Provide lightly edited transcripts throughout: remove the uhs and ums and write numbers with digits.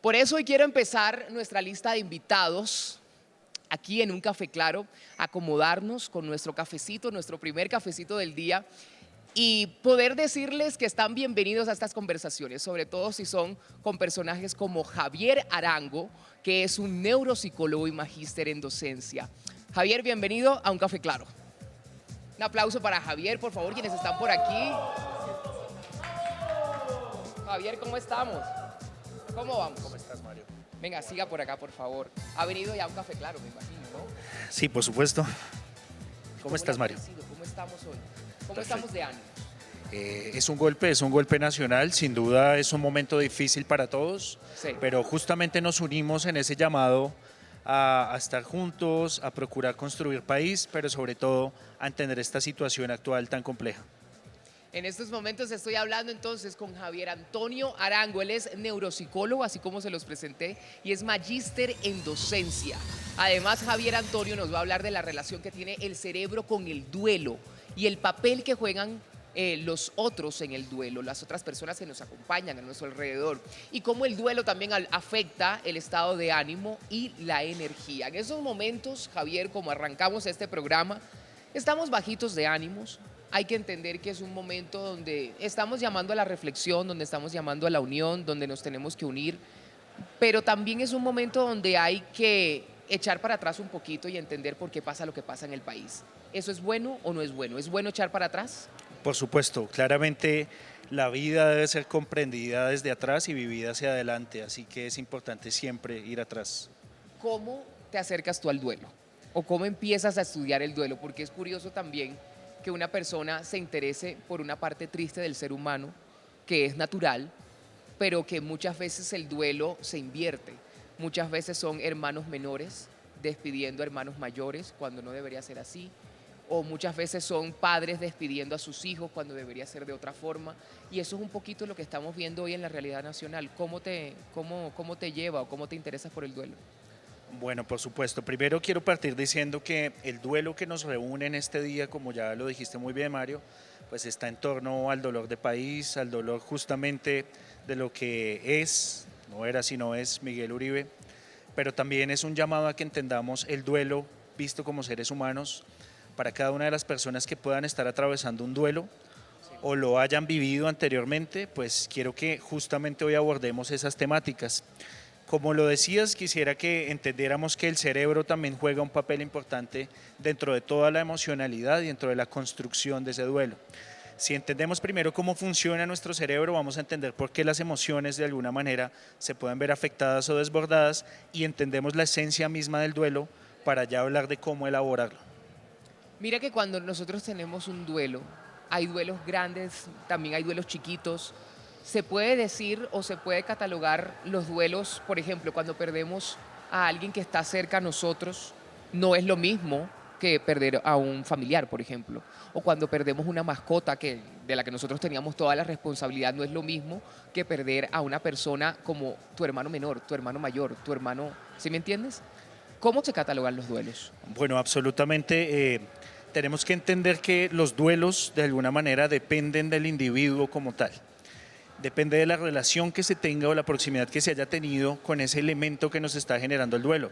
Por eso hoy quiero empezar nuestra lista de invitados aquí en un Café Claro, acomodarnos con nuestro cafecito, nuestro primer cafecito del día y poder decirles que están bienvenidos a estas conversaciones, sobre todo si son con personajes como Javier Arango, que es un neuropsicólogo y magíster en docencia. Javier, bienvenido a un Café Claro. Un aplauso para Javier, por favor, quienes están por aquí. Javier, ¿cómo estamos? ¿Cómo vamos? ¿Cómo estás, Mario? Venga, siga por acá, por favor. Ha venido ya a un Café Claro, me imagino, ¿no? Sí, por supuesto. ¿Cómo estás, Mario? ¿Cómo estamos hoy? ¿Cómo Perfecto. estamos de ánimo? Es un golpe nacional, sin duda es un momento difícil para todos, Sí. pero justamente nos unimos en ese llamado a estar juntos, a procurar construir país, pero sobre todo a entender esta situación actual tan compleja. En estos momentos estoy hablando entonces con Javier Antonio Arango. Él es neuropsicólogo, así como se los presenté, y es magíster en docencia. Además, Javier Antonio nos va a hablar de la relación que tiene el cerebro con el duelo y el papel que juegan los otros en el duelo, las otras personas que nos acompañan a nuestro alrededor, y cómo el duelo también afecta el estado de ánimo y la energía. En esos momentos, Javier, como arrancamos este programa, estamos bajitos de ánimos. Hay que entender que es un momento donde estamos llamando a la reflexión, donde estamos llamando a la unión, donde nos tenemos que unir, pero también es un momento donde hay que echar para atrás un poquito y entender por qué pasa lo que pasa en el país. ¿Eso es bueno o no es bueno? ¿Es bueno echar para atrás? Por supuesto, claramente la vida debe ser comprendida desde atrás y vivida hacia adelante, así que es importante siempre ir atrás. ¿Cómo te acercas tú al duelo? ¿O cómo empiezas a estudiar el duelo? Porque es curioso también que una persona se interese por una parte triste del ser humano, que es natural, pero que muchas veces el duelo se invierte. Muchas veces son hermanos menores despidiendo a hermanos mayores cuando no debería ser así, o muchas veces son padres despidiendo a sus hijos cuando debería ser de otra forma, y eso es un poquito lo que estamos viendo hoy en la realidad nacional. ¿Cómo te lleva o cómo te interesas por el duelo? Bueno, por supuesto. Primero quiero partir diciendo que el duelo que nos reúne en este día, como ya lo dijiste muy bien, Mario, pues está en torno al dolor de país, al dolor justamente de lo que es, no era sino es Miguel Uribe, pero también es un llamado a que entendamos el duelo visto como seres humanos para cada una de las personas que puedan estar atravesando un duelo o lo hayan vivido anteriormente, pues quiero que justamente hoy abordemos esas temáticas. Como lo decías, quisiera que entendiéramos que el cerebro también juega un papel importante dentro de toda la emocionalidad y dentro de la construcción de ese duelo. Si entendemos primero cómo funciona nuestro cerebro, vamos a entender por qué las emociones de alguna manera se pueden ver afectadas o desbordadas y entendemos la esencia misma del duelo para ya hablar de cómo elaborarlo. Mira que cuando nosotros tenemos un duelo, hay duelos grandes, también hay duelos chiquitos. Se puede decir o se puede catalogar los duelos, por ejemplo, cuando perdemos a alguien que está cerca a nosotros, no es lo mismo que perder a un familiar, por ejemplo. O cuando perdemos una mascota de la que nosotros teníamos toda la responsabilidad, no es lo mismo que perder a una persona como tu hermano menor, tu hermano mayor, tu hermano, ¿sí me entiendes? ¿Cómo se catalogan los duelos? Bueno, absolutamente. Tenemos que entender que los duelos de alguna manera dependen del individuo como tal. Depende de la relación que se tenga o la proximidad que se haya tenido con ese elemento que nos está generando el duelo.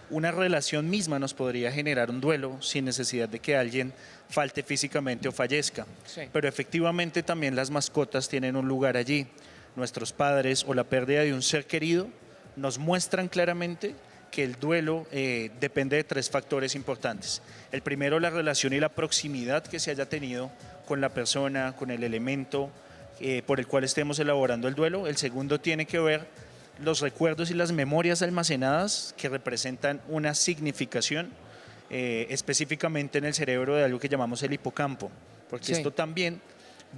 Una relación misma nos podría generar un duelo sin necesidad de que alguien falte físicamente o fallezca. Sí. Pero efectivamente también las mascotas tienen un lugar allí. Nuestros padres o la pérdida de un ser querido nos muestran claramente que el duelo depende de tres factores importantes. El primero, la relación y la proximidad que se haya tenido con la persona, con el elemento por el cual estemos elaborando el duelo. El segundo tiene que ver los recuerdos y las memorias almacenadas que representan una significación específicamente en el cerebro de algo que llamamos el hipocampo, porque Sí. esto también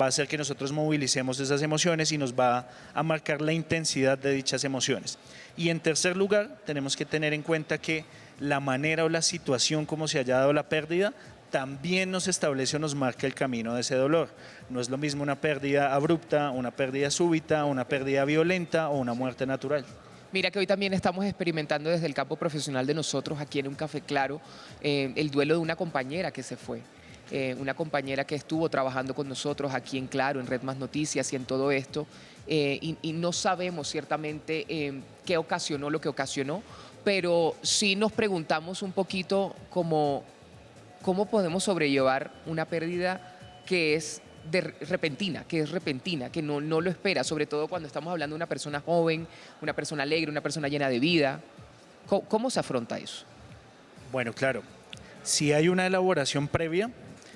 va a hacer que nosotros movilicemos esas emociones y nos va a marcar la intensidad de dichas emociones. Y en tercer lugar, tenemos que tener en cuenta que la manera o la situación como se haya dado la pérdida también nos establece o nos marca el camino de ese dolor. No es lo mismo una pérdida abrupta, una pérdida súbita, una pérdida violenta o una muerte natural. Mira que hoy también estamos experimentando desde el campo profesional de nosotros aquí en un Café Claro el duelo de una compañera que se fue. Una compañera que estuvo trabajando con nosotros aquí en Claro, en Red Más Noticias y en todo esto, y no sabemos ciertamente qué ocasionó lo que ocasionó, pero sí nos preguntamos un poquito cómo podemos sobrellevar una pérdida que es repentina, que no lo espera, sobre todo cuando estamos hablando de una persona joven, una persona alegre, una persona llena de vida. ¿Cómo se afronta eso? Bueno, claro, si hay una elaboración previa,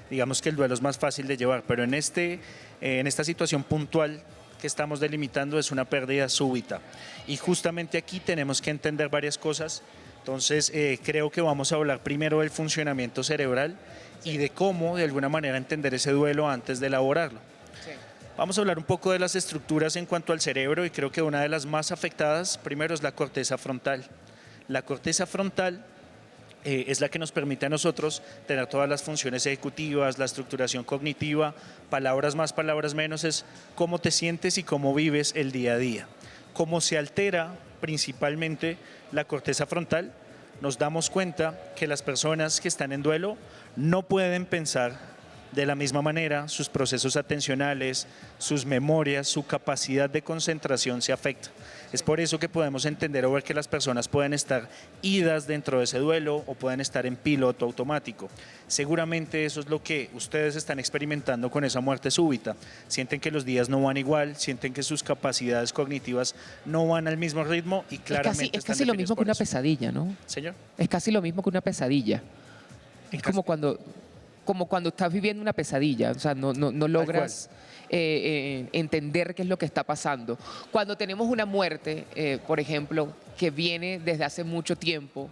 digamos que el duelo es más fácil de llevar, pero en esta situación puntual que estamos delimitando es una pérdida súbita. Y justamente aquí tenemos que entender varias cosas. Entonces, creo que vamos a hablar primero del funcionamiento cerebral y de cómo, de alguna manera, entender ese duelo antes de elaborarlo. Sí. Vamos a hablar un poco de las estructuras en cuanto al cerebro y creo que una de las más afectadas, primero, es la corteza frontal. La corteza frontal es la que nos permite a nosotros tener todas las funciones ejecutivas, la estructuración cognitiva, palabras más, palabras menos, es cómo te sientes y cómo vives el día a día. Cómo se altera principalmente la corteza frontal, nos damos cuenta que las personas que están en duelo no pueden pensar de la misma manera, sus procesos atencionales, sus memorias, su capacidad de concentración se afecta. Es por eso que podemos entender o ver que las personas pueden estar idas dentro de ese duelo o pueden estar en piloto automático. Seguramente eso es lo que ustedes están experimentando con esa muerte súbita. Sienten que los días no van igual, sienten que sus capacidades cognitivas no van al mismo ritmo y claramente es casi lo mismo que una pesadilla, ¿no? Señor. Es casi lo mismo que una pesadilla. Es como cuando estás viviendo una pesadilla, o sea, no logras entender qué es lo que está pasando. Cuando tenemos una muerte, por ejemplo, que viene desde hace mucho tiempo,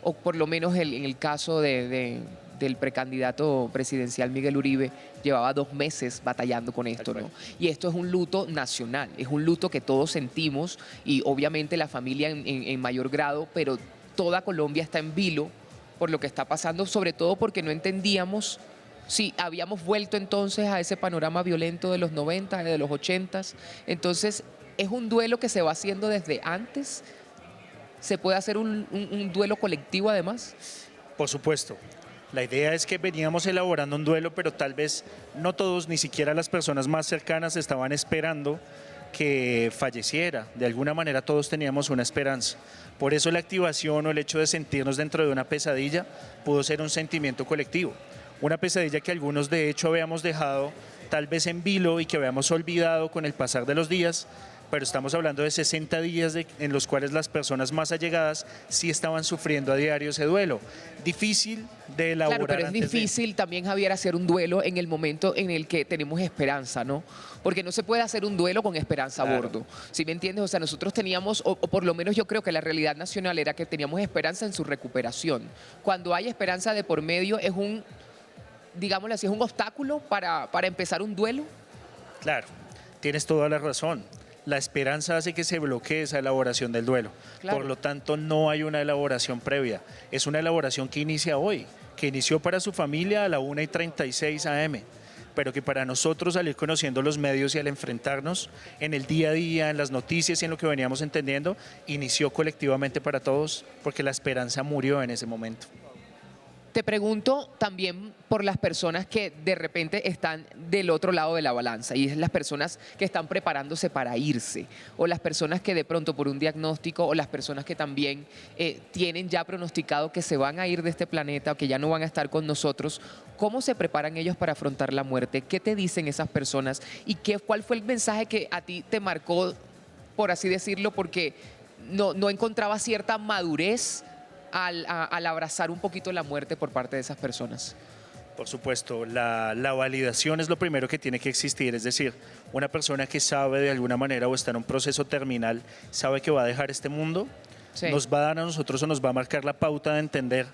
o por lo menos en el caso del precandidato presidencial Miguel Uribe, llevaba 2 meses batallando con esto, ¿no? Y esto es un luto nacional, es un luto que todos sentimos y obviamente la familia en mayor grado, pero toda Colombia está en vilo por lo que está pasando, sobre todo porque no entendíamos si habíamos vuelto entonces a ese panorama violento de los 90, de los 80. Entonces, es un duelo que se va haciendo desde antes. ¿Se puede hacer un duelo colectivo además? Por supuesto. La idea es que veníamos elaborando un duelo, pero tal vez no todos, ni siquiera las personas más cercanas, estaban esperando que falleciera. De alguna manera todos teníamos una esperanza. Por eso la activación o el hecho de sentirnos dentro de una pesadilla pudo ser un sentimiento colectivo. Una pesadilla que algunos de hecho habíamos dejado tal vez en vilo y que habíamos olvidado con el pasar de los días, pero estamos hablando de 60 días en los cuales las personas más allegadas sí estaban sufriendo a diario ese duelo. Difícil de elaborar. Claro, pero es difícil también, Javier, hacer un duelo en el momento en el que tenemos esperanza, ¿no? Porque no se puede hacer un duelo con esperanza a bordo. ¿Sí me entiendes? O sea, nosotros teníamos, o por lo menos yo creo que la realidad nacional era que teníamos esperanza en su recuperación. Cuando hay esperanza de por medio es digámoslo así, es un obstáculo para empezar un duelo. Claro, tienes toda la razón. La esperanza hace que se bloquee esa elaboración del duelo. Claro. Por lo tanto, no hay una elaboración previa. Es una elaboración que inicia hoy, que inició para su familia a la 1:36 AM, pero que para nosotros al ir conociendo los medios y al enfrentarnos en el día a día, en las noticias y en lo que veníamos entendiendo, inició colectivamente para todos, porque la esperanza murió en ese momento. Te pregunto también por las personas que de repente están del otro lado de la balanza, y es las personas que están preparándose para irse, o las personas que de pronto por un diagnóstico, o las personas que también tienen ya pronosticado que se van a ir de este planeta o que ya no van a estar con nosotros. ¿Cómo se preparan ellos para afrontar la muerte? ¿Qué te dicen esas personas? ¿Y cuál fue el mensaje que a ti te marcó, por así decirlo, porque no encontraba cierta madurez al abrazar un poquito la muerte por parte de esas personas? Por supuesto, la validación es lo primero que tiene que existir, es decir, una persona que sabe de alguna manera o está en un proceso terminal, sabe que va a dejar este mundo, Sí. nos va a dar a nosotros o nos va a marcar la pauta de entender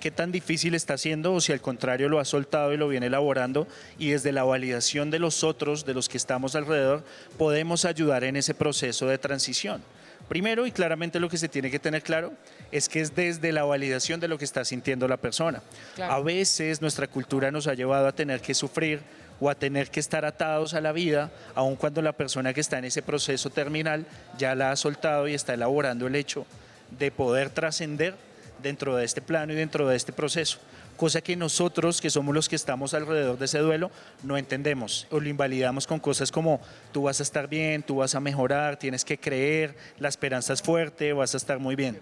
qué tan difícil está haciendo o si al contrario lo ha soltado y lo viene elaborando, y desde la validación de los otros, de los que estamos alrededor, podemos ayudar en ese proceso de transición. Primero, y claramente lo que se tiene que tener claro, es que es desde la validación de lo que está sintiendo la persona. Claro. A veces nuestra cultura nos ha llevado a tener que sufrir o a tener que estar atados a la vida, aun cuando la persona que está en ese proceso terminal ya la ha soltado y está elaborando el hecho de poder trascender dentro de este plano y dentro de este proceso. cosa que nosotros, que somos los que estamos alrededor de ese duelo, no entendemos o lo invalidamos con cosas como tú vas a estar bien, tú vas a mejorar, tienes que creer, la esperanza es fuerte, vas a estar muy bien.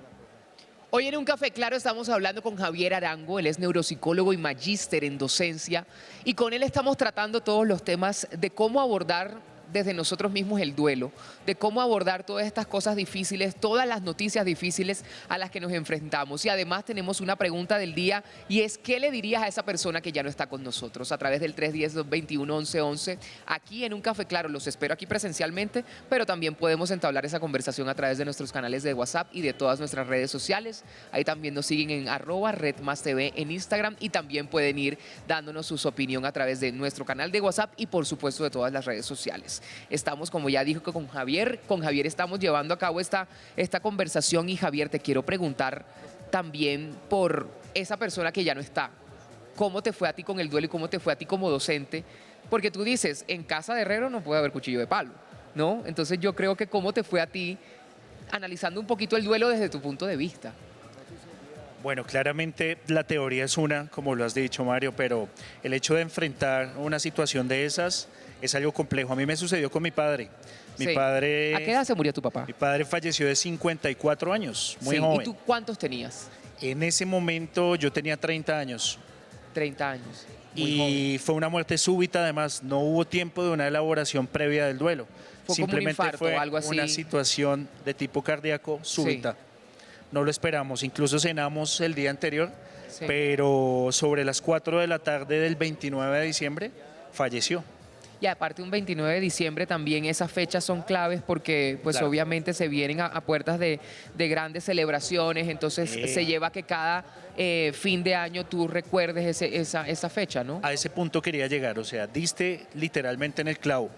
Hoy en Un Café Claro estamos hablando con Javier Arango, él es neuropsicólogo y magíster en docencia, y con él estamos tratando todos los temas de cómo abordar desde nosotros mismos el duelo, de cómo abordar todas estas cosas difíciles, todas las noticias difíciles a las que nos enfrentamos. Y además tenemos una pregunta del día y es, ¿qué le dirías a esa persona que ya no está con nosotros? A través del 310-221-1111, aquí en Un Café Claro, los espero aquí presencialmente, pero también podemos entablar esa conversación a través de nuestros canales de WhatsApp y de todas nuestras redes sociales. Ahí también nos siguen en @RedMásTV en Instagram y también pueden ir dándonos su opinión a través de nuestro canal de WhatsApp y por supuesto de todas las redes sociales. Estamos, como ya dijo, con Javier estamos llevando a cabo esta conversación y Javier, te quiero preguntar también por esa persona que ya no está. ¿Cómo te fue a ti con el duelo y cómo te fue a ti como docente? Porque tú dices, en casa de herrero no puede haber cuchillo de palo, ¿no? Entonces yo creo que cómo te fue a ti analizando un poquito el duelo desde tu punto de vista. Bueno, claramente la teoría es una, como lo has dicho, Mario, pero el hecho de enfrentar una situación de esas es algo complejo. A mí me sucedió con mi padre. Mi Sí. padre, ¿A qué edad se murió tu papá? mi padre falleció de 54 años, muy Sí. joven. ¿Y tú cuántos tenías? En ese momento yo tenía 30 años 30 años. Muy joven. y fue una muerte súbita, además no hubo tiempo de una elaboración previa del duelo. Fue como un Simplemente infarto fue o algo así. una situación de tipo cardíaco súbita. No lo esperamos, incluso cenamos el día anterior, Sí. pero sobre las 4 de la tarde del 29 de diciembre falleció. Y aparte un 29 de diciembre también esas fechas son claves porque pues Claro. obviamente se vienen a puertas de grandes celebraciones, entonces se lleva a que cada fin de año tú recuerdes esa fecha, ¿no? A ese punto quería llegar, o sea, diste literalmente en el clavo.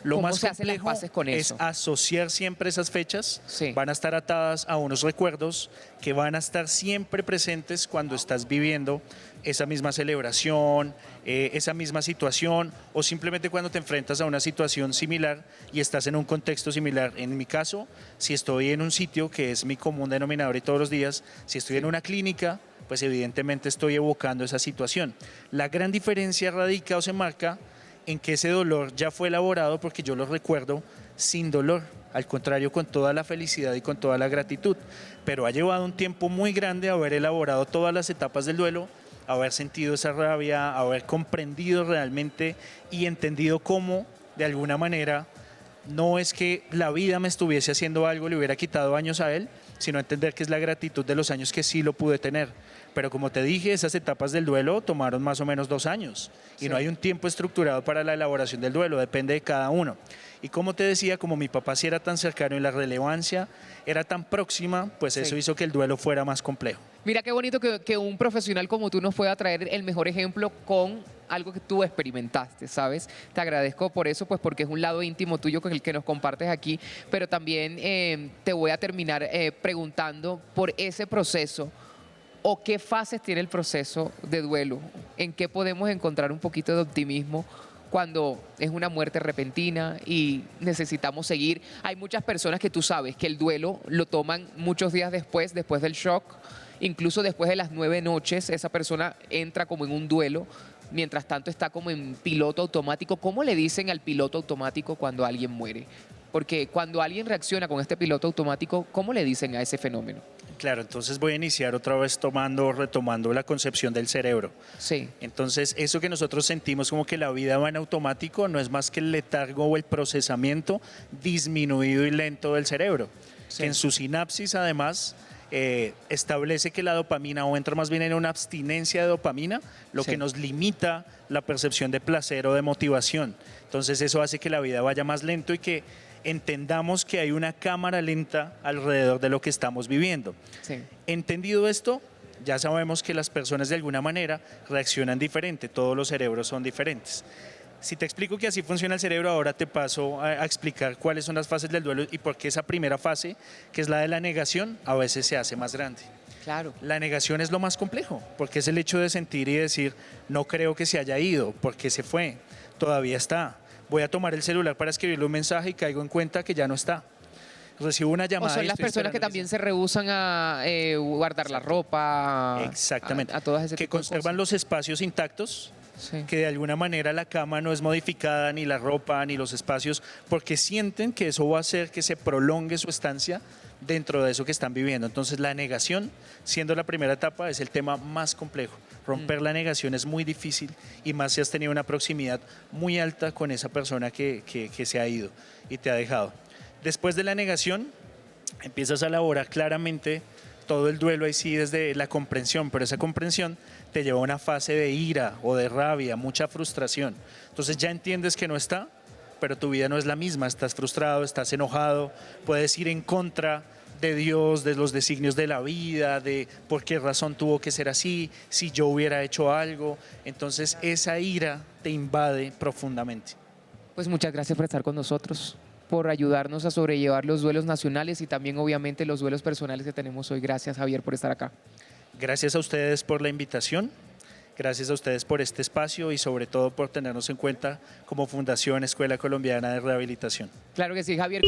Lo ¿Cómo más se hacen las complejo paces con es eso? asociar siempre esas fechas, Sí. van a estar atadas a unos recuerdos que van a estar siempre presentes cuando estás viviendo esa misma celebración, esa misma situación o simplemente cuando te enfrentas a una situación similar y estás en un contexto similar. En mi caso, si estoy en un sitio que es mi común denominador y todos los días, si estoy en una clínica, pues evidentemente estoy evocando esa situación. La gran diferencia radica o se marca en que ese dolor ya fue elaborado porque yo lo recuerdo sin dolor, al contrario, con toda la felicidad y con toda la gratitud. Pero ha llevado un tiempo muy grande haber elaborado todas las etapas del duelo, haber sentido esa rabia, haber comprendido realmente y entendido cómo, de alguna manera, no es que la vida me estuviese haciendo algo, le hubiera quitado años a él, sino entender que es la gratitud de los años que sí lo pude tener. Pero como te dije, esas etapas del duelo tomaron más o menos 2 años y Sí. no hay un tiempo estructurado para la elaboración del duelo, depende de cada uno. Y como te decía, como mi papá sí era tan cercano y la relevancia era tan próxima, pues eso Sí. hizo que el duelo fuera más complejo. Mira qué bonito que un profesional como tú nos pueda traer el mejor ejemplo con algo que tú experimentaste, ¿sabes? Te agradezco por eso, pues porque es un lado íntimo tuyo con el que nos compartes aquí, pero también te voy a terminar preguntando por ese proceso o qué fases tiene el proceso de duelo, en qué podemos encontrar un poquito de optimismo cuando es una muerte repentina y necesitamos seguir. Hay muchas personas que tú sabes que el duelo lo toman muchos días después del shock, incluso después de las 9 noches, esa persona entra como en un duelo, mientras tanto está como en piloto automático. ¿Cómo le dicen al piloto automático cuando alguien muere? Porque cuando alguien reacciona con este piloto automático, ¿cómo le dicen a ese fenómeno? Claro, entonces voy a iniciar otra vez retomando la concepción del cerebro. Sí, Entonces, eso que nosotros sentimos como que la vida va en automático no es más que el letargo o el procesamiento disminuido y lento del cerebro, Sí. que en su sinapsis además establece que la dopamina, o entra más bien en una abstinencia de dopamina, lo Sí. que nos limita la percepción de placer o de motivación. Entonces, eso hace que la vida vaya más lento y que entendamos que hay una cámara lenta alrededor de lo que estamos viviendo. sí. Entendido esto, ya sabemos que las personas de alguna manera reaccionan diferente, todos los cerebros son diferentes. Si te explico que así funciona el cerebro, ahora te paso a explicar cuáles son las fases del duelo y por qué esa primera fase, que es la de la negación, a veces se hace más grande. Claro. La negación es lo más complejo, porque es el hecho de sentir y decir, no creo que se haya ido, porque se fue, todavía está. Voy a tomar el celular para escribirle un mensaje y caigo en cuenta que ya no está. recibo una O llamada. son y las estoy personas que esperando también se rehúsan a guardar la ropa, Exactamente. a todas ese que tipo de conservan cosas. los espacios intactos, Sí. que de alguna manera la cama no es modificada, ni la ropa, ni los espacios, porque sienten que eso va a hacer que se prolongue su estancia dentro de eso que están viviendo. Entonces la negación, siendo la primera etapa, es el tema más complejo. Romper la negación es muy difícil y más si has tenido una proximidad muy alta con esa persona que se ha ido y te ha dejado. Después de la negación, empiezas a elaborar claramente todo el duelo ahí sí desde la comprensión, pero esa comprensión te lleva a una fase de ira o de rabia, mucha frustración. Entonces ya entiendes que no está, pero tu vida no es la misma, estás frustrado, estás enojado, puedes ir en contra de Dios, de los designios de la vida, de por qué razón tuvo que ser así, si yo hubiera hecho algo. Entonces esa ira te invade profundamente. Pues muchas gracias por estar con nosotros, por ayudarnos a sobrellevar los duelos nacionales y también obviamente los duelos personales que tenemos hoy. Gracias, Javier, por estar acá. Gracias a ustedes por la invitación, gracias a ustedes por este espacio y sobre todo por tenernos en cuenta como Fundación Escuela Colombiana de Rehabilitación. Claro que sí, Javier.